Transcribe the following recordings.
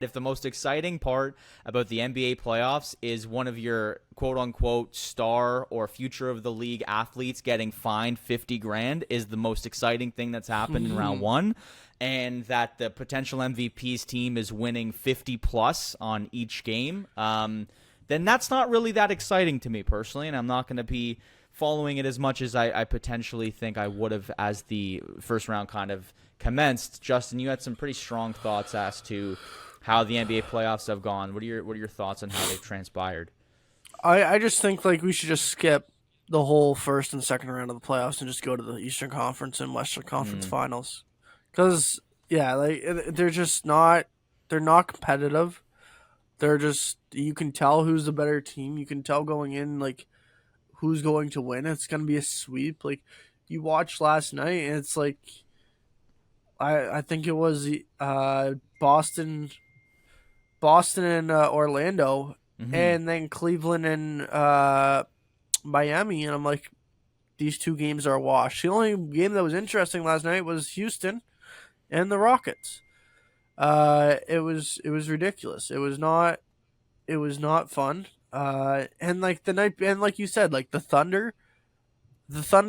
if the most exciting part about the NBA playoffs is one of your quote unquote star or future of the league athletes getting fined 50 grand is the most exciting thing that's happened in round one, and that the potential MVP's team is winning 50 plus on each game, then that's not really that exciting to me personally, and I'm not going to be following it as much as I potentially think I would have as the first round kind of commenced. Justin, you had some pretty strong thoughts as to how the NBA playoffs have gone. What are your thoughts on how they've transpired? I just think like we should just skip the whole first and second round of the playoffs and just go to the Eastern Conference and Western Conference Mm, finals. Because yeah, like they're just not they're not competitive. They're just you can tell who's the better team. You can tell going in like who's going to win. It's going to be a sweep. Like you watched last night, and it's like I think it was Boston and Orlando, mm-hmm. and then Cleveland and Miami, and I'm like, these two games are a wash. The only game that was interesting last night was Houston and the Rockets. It was ridiculous. It was not fun. And like the night, and like you said, like the Thunder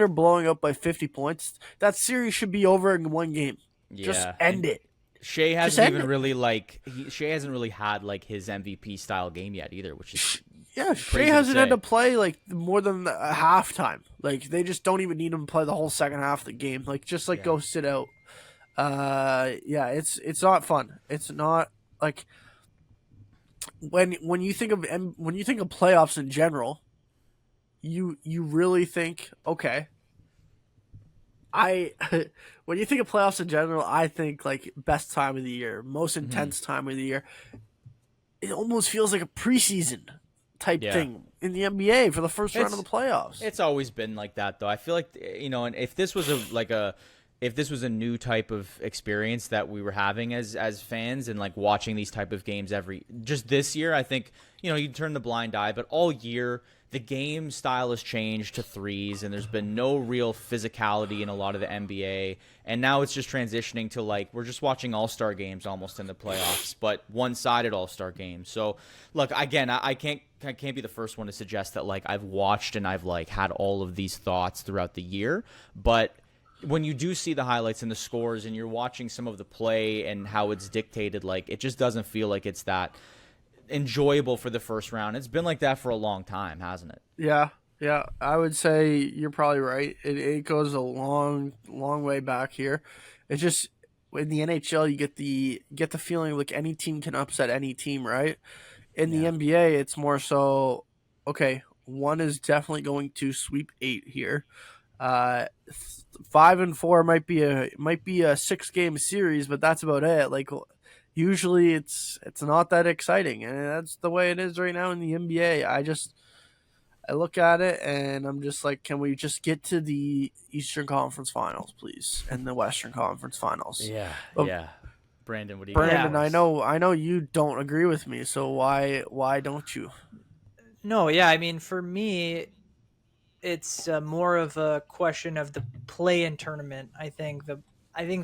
blowing up by 50 points. That series should be over in one game. Just Yeah, end and it. Shea Just hasn't end even it. really Shea hasn't really had like his MVP style game yet either, which is Yeah, Shea crazy to hasn't had say. to play like more than a halftime. Like they just don't even need him to play the whole second half of the game. Like just like Yeah. go sit out. Yeah, it's not fun. It's not like when you think of when you think of playoffs in general, you really think okay. I when you think of playoffs in general, I think like best time of the year, most Hmm. intense time of the year. It almost feels like a preseason type Yeah. thing in the NBA for the first round of the It's playoffs. it's always been like that though. I feel like and if this was a new type of experience that we were having as fans and like watching these type of games every just this year, I think you turn the blind eye, but all year the game style has changed to threes, and there's been no real physicality in a lot of the NBA. And now it's just transitioning to like we're just watching all-star games almost in the playoffs, but one-sided all-star games. So, look, again, I can't be the first one to suggest that like I've watched and I've like had all of these thoughts throughout the year, but when you do see the highlights and the scores and you're watching some of the play and how it's dictated, like it just doesn't feel like it's that enjoyable for the first round. It's been like that for a long time, hasn't it? Yeah, yeah, I would say you're probably right. It goes a long way back here. It's just in the NHL you get the feeling like any team can upset any team, right? In the Yeah. NBA, it's more so okay. One is definitely going to sweep eight here. 5 and 4 might be a 6 game series, but that's about it. Like usually it's not that exciting, and that's the way it is right now in the NBA. I look at it and I'm just like, can we just get to the Eastern Conference Finals, please, and the Western Conference Finals? Yeah. But Yeah. Brandon, what do you got Brandon, for Yeah. I us? know I know you don't agree with me, so why don't you? No, yeah, I mean, for me, it's more of a question of the play-in tournament. I think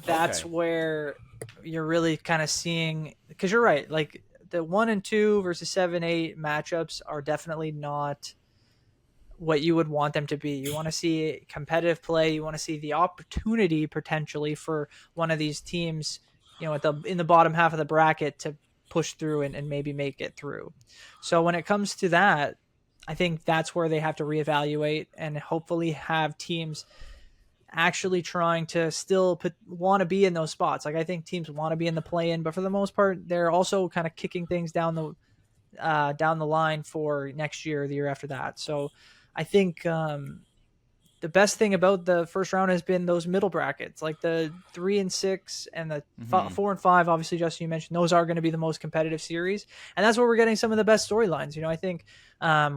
that's Okay. where you're really kind of seeing, because you're right, like the 1 and 2 versus 7-8 matchups are definitely not what you would want them to be. You want to see competitive play. You want to see the opportunity potentially for one of these teams, at the in the bottom half of the bracket to push through and maybe make it through. So when it comes to that, I think that's where they have to reevaluate and hopefully have teams actually trying to still want to be in those spots. Like I think teams want to be in the play-in, but for the most part, they're also kind of kicking things down the line for next year, the year after that. So I think the best thing about the first round has been those middle brackets, like the 3 and 6 and the Mm-hmm. 4 and 5. Obviously, Justin, you mentioned those are going to be the most competitive series, and that's where we're getting some of the best storylines. I think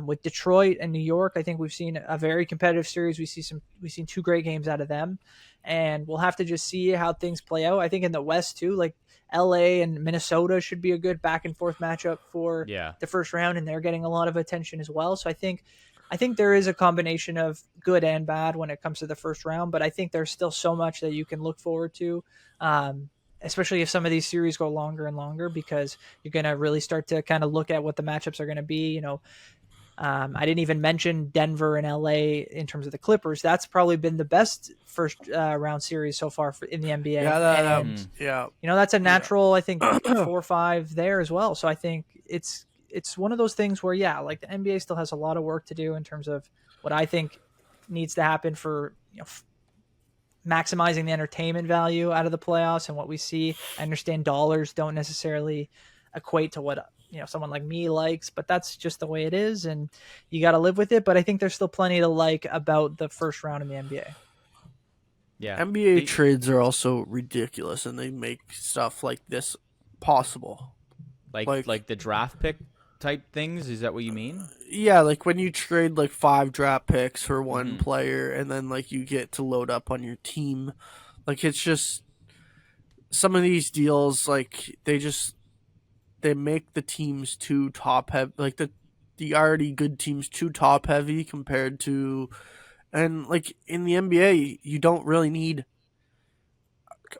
with Detroit and New York, I think we've seen a very competitive series. We've seen two great games out of them, and we'll have to just see how things play out. I think in the West too, like LA and Minnesota should be a good back and forth matchup for Yeah. the first round, and they're getting a lot of attention as well. So I think there is a combination of good and bad when it comes to the first round, but I think there's still so much that you can look forward to. Um, especially if some of these series go longer and longer, because you're going to really start to kind of look at what the matchups are going to be. I didn't even mention Denver and LA in terms of the Clippers. That's probably been the best first round series so far in the NBA. Yeah, And yeah. that's a natural, I think, Yeah. 4 or 5 there as well. So I think it's one of those things where, yeah, like the NBA still has a lot of work to do in terms of what I think needs to happen for maximizing the entertainment value out of the playoffs and what we see. I understand dollars don't necessarily equate to what someone like me likes, but that's just the way it is, and you got to live with it. But I think there's still plenty to like about the first round in the NBA. Yeah. NBA trades are also ridiculous, and they make stuff like this possible. Like the draft pick type things. Is that what you mean? Yeah, like when you trade like 5 draft picks for one player, and then like you get to load up on your team. Like it's just some of these deals, like they make the teams too top heavy, like the already good teams too top heavy compared to, and like in the NBA, you don't really need,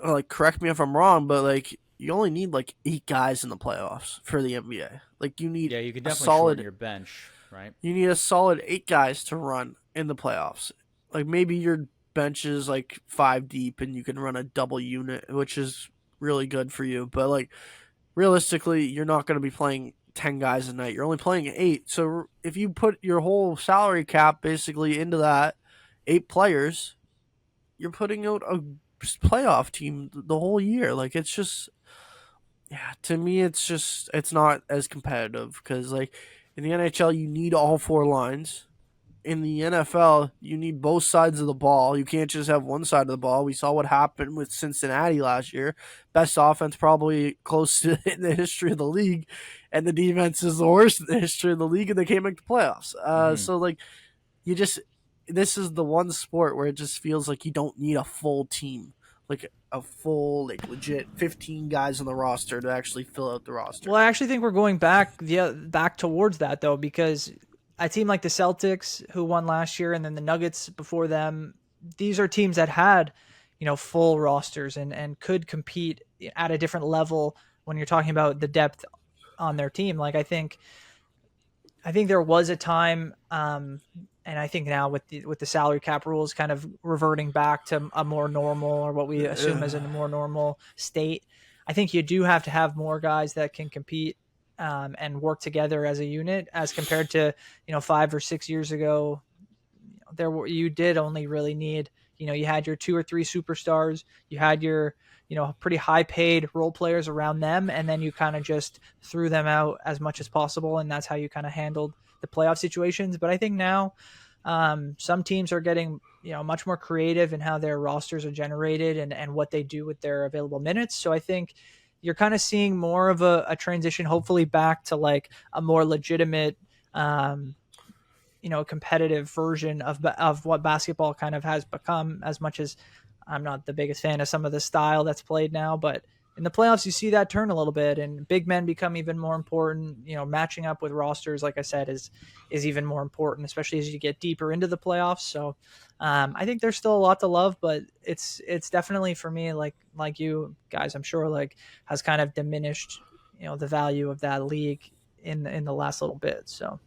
like, correct me if I'm wrong, but like you only need like 8 guys in the playoffs for the NBA. Like you need You could a definitely solid shorten your bench, right? you need a solid 8 guys to run in the playoffs. Like maybe your bench is like 5 deep and you can run a double unit, which is really good for you. But like realistically, you're not going to be playing 10 guys a night. You're only playing 8. So if you put your whole salary cap basically into that 8 players, you're putting out a playoff team the whole year. Like it's just, yeah, to me it's not as competitive, because like in the NHL you need all 4 lines. In the NFL, you need both sides of the ball. You can't just have one side of the ball. We saw what happened with Cincinnati last year. Best offense probably close to in the history of the league, and the defense is the worst in the history of the league, and they can't make the playoffs. So like this is the one sport where it just feels like you don't need a full team, like a full, like legit 15 guys on the roster to actually fill out the roster. Well, I actually think we're going back towards that, though, because a team like the Celtics, who won last year, and then the Nuggets before them, these are teams that had, full rosters and could compete at a different level when you're talking about the depth on their team. Like I think there was a time, and I think now with the salary cap rules kind of reverting back to a more normal, or what we assume as a more normal state, I think you do have to have more guys that can compete and work together as a unit, as compared to 5 or 6 years ago. You did only really need, you had your 2 or 3 superstars, you had your pretty high paid role players around them, and then you kind of just threw them out as much as possible, and that's how you kind of handled the playoff situations. But I think now some teams are getting much more creative in how their rosters are generated and what they do with their available minutes. So I think you're kind of seeing more of a transition, hopefully back to like a more legitimate, competitive version of what basketball kind of has become, as much as I'm not the biggest fan of some of the style that's played now. But in the playoffs, you see that turn a little bit, and big men become even more important. Matching up with rosters, like I said, is even more important, especially as you get deeper into the playoffs. So I think there's still a lot to love, but it's definitely, for me, like you guys, I'm sure, like, has kind of diminished, the value of that league in the last little bit. So.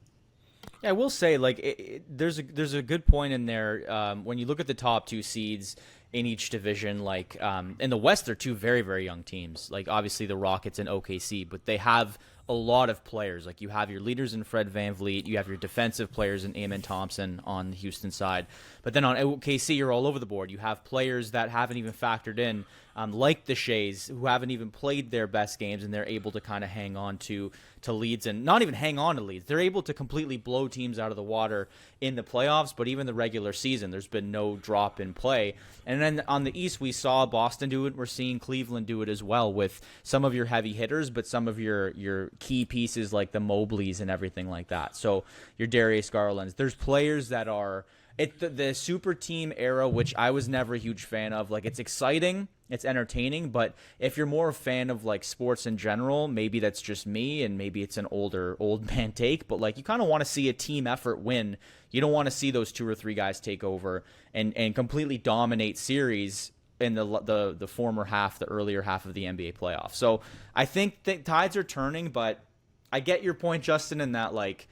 Yeah, I will say, like, there's a good point in there when you look at the top 2 seeds in each division. Like, in the West, they're 2 very, very young teams. Like, obviously the Rockets and OKC, but they have a lot of players. Like, you have your leaders in Fred VanVleet, you have your defensive players in Amen Thompson on the Houston side. But then on OKC, you're all over the board. You have players that haven't even factored in, like the Shays, who haven't even played their best games, and they're able to kind of hang on to leads, and not even hang on to leads. They're able to completely blow teams out of the water in the playoffs, but even the regular season, there's been no drop in play. And then on the East, we saw Boston do it. We're seeing Cleveland do it as well, with some of your heavy hitters, but some of your key pieces like the Mobleys and everything like that. So your Darius Garlands. There's players that are the super team era, which I was never a huge fan of. Like, it's exciting, it's entertaining, but if you're more a fan of like sports in general, maybe that's just me, and maybe it's an old man take, but like, you kind of want to see a team effort win. You don't want to see those 2 or 3 guys take over and completely dominate series, the former half, the earlier half of the NBA playoffs. So I think the tides are turning, but I get your point, Justin, in that like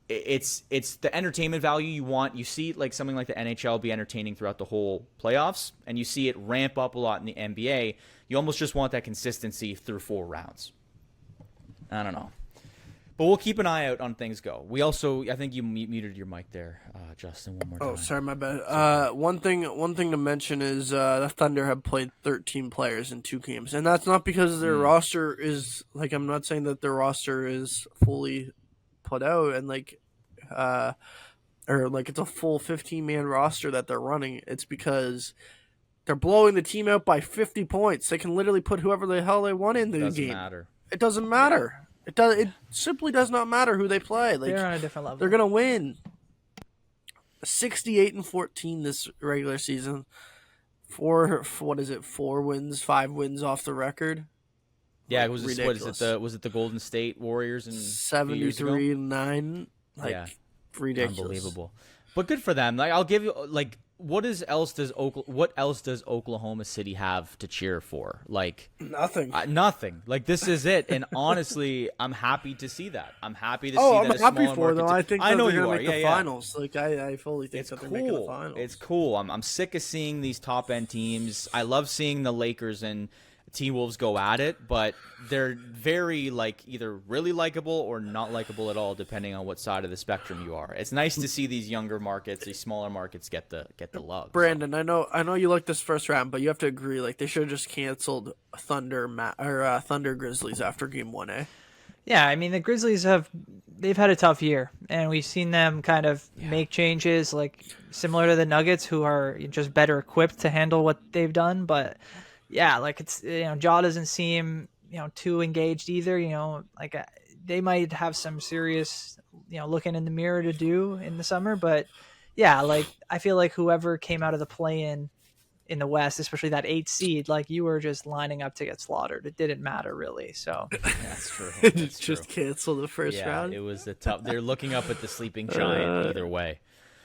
it's the entertainment value you want. You see like something like the NHL be entertaining throughout the whole playoffs, and you see it ramp up a lot in the NBA. You almost just want that consistency through 4 rounds. I don't know. But we'll keep an eye out on things go. We also, I think you muted your mic there, Justin, one more time. Oh, sorry, my bad. One thing to mention is the Thunder have played 13 players in 2 games, and that's not because their roster is like, I'm not saying that their roster is fully put out and like, or like it's a full 15-man roster that they're running. It's because they're blowing the team out by 50 points. They can literally put whoever the hell they want in the game. Doesn't matter. It doesn't matter. It simply does not matter who they play. Like, they're on a different level. They're gonna win. 68-14 this regular season. 4 wins, 5 wins off the record. Yeah, Like, was ridiculous. it the Golden State Warriors and 73-9? Like, yeah, ridiculous. unbelievable. But good for them. Like I'll give you like what else does Oklahoma City have to cheer for? Like Nothing. nothing. Like this is it. And honestly, I'm happy to see that. I'm happy to see I'm that. happy for them. I think I know they're you gonna are. make the finals. Like I fully think that they're making the finals. It's cool. I'm sick of seeing these top end teams. I love seeing the Lakers and T-Wolves go at it, but they're very like either really likable or not likable at all, depending on what side of the spectrum you are. It's nice to see these younger markets, these smaller markets get the love. Brandon, I know you like this first round, but you have to agree. Like they should have just canceled Thunder Grizzlies after Game 1, eh? Yeah, I mean the Grizzlies they've had a tough year, and we've seen them kind of make changes, like similar to the Nuggets, who are just better equipped to handle what they've done, but. Yeah, like it's Ja doesn't seem too engaged either. Like they might have some serious looking in the mirror to do in the summer. But yeah, like I feel like whoever came out of the play-in in the West, especially that 8th seed, like you were just lining up to get slaughtered. It didn't matter really. So that's true. It's just cancel the first round. It was a tough. They're looking up at the sleeping giant either way.